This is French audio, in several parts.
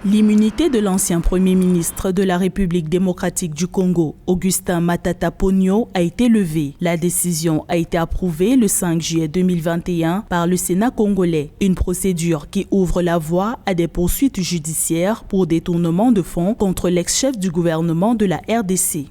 L'immunité de l'ancien Premier ministre de la République démocratique du Congo, Augustin Matata Ponyo, a été levée. La décision a été approuvée le 5 juillet 2021 par le Sénat congolais. Une procédure qui ouvre la voie à des poursuites judiciaires pour détournement de fonds contre l'ex-chef du gouvernement de la RDC.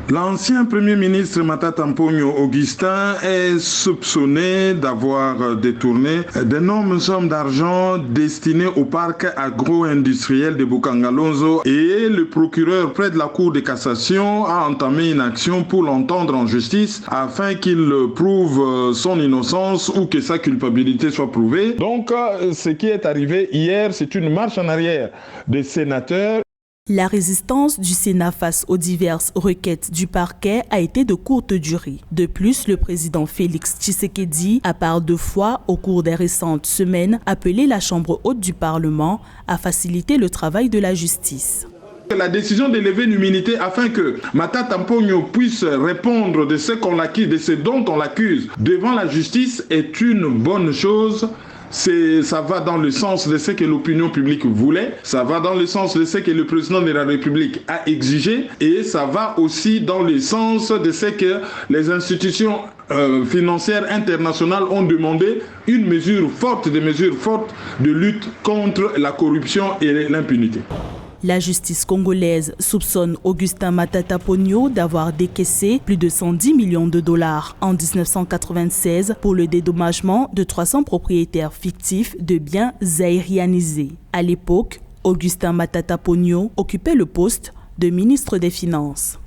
L'ancien Premier ministre Matata Ponyo Augustin est soupçonné d'avoir détourné d'énormes sommes d'argent destinées au parc agro-industriel de Bukangalonzo et le procureur près de la Cour de cassation a entamé une action pour l'entendre en justice afin qu'il prouve son innocence ou que sa culpabilité soit prouvée. Donc, ce qui est arrivé hier, c'est une marche en arrière des sénateurs. La résistance du Sénat face aux diverses requêtes du parquet a été de courte durée. De plus, le président Félix Tshisekedi a par 2 fois, au cours des récentes semaines, appelé la Chambre haute du Parlement à faciliter le travail de la justice. La décision de lever l'immunité afin que Matata Ponyo puisse répondre de ce qu'on l'accuse, de ce dont on l'accuse devant la justice est une bonne chose. Ça va dans le sens de ce que l'opinion publique voulait, ça va dans le sens de ce que le président de la République a exigé et ça va aussi dans le sens de ce que les institutions financières internationales ont demandé, une mesure forte, des mesures fortes de lutte contre la corruption et l'impunité. La justice congolaise soupçonne Augustin Matata Ponyo d'avoir décaissé plus de 110 millions de dollars en 1996 pour le dédommagement de 300 propriétaires fictifs de biens zaïrianisés. À l'époque, Augustin Matata Ponyo occupait le poste de ministre des Finances.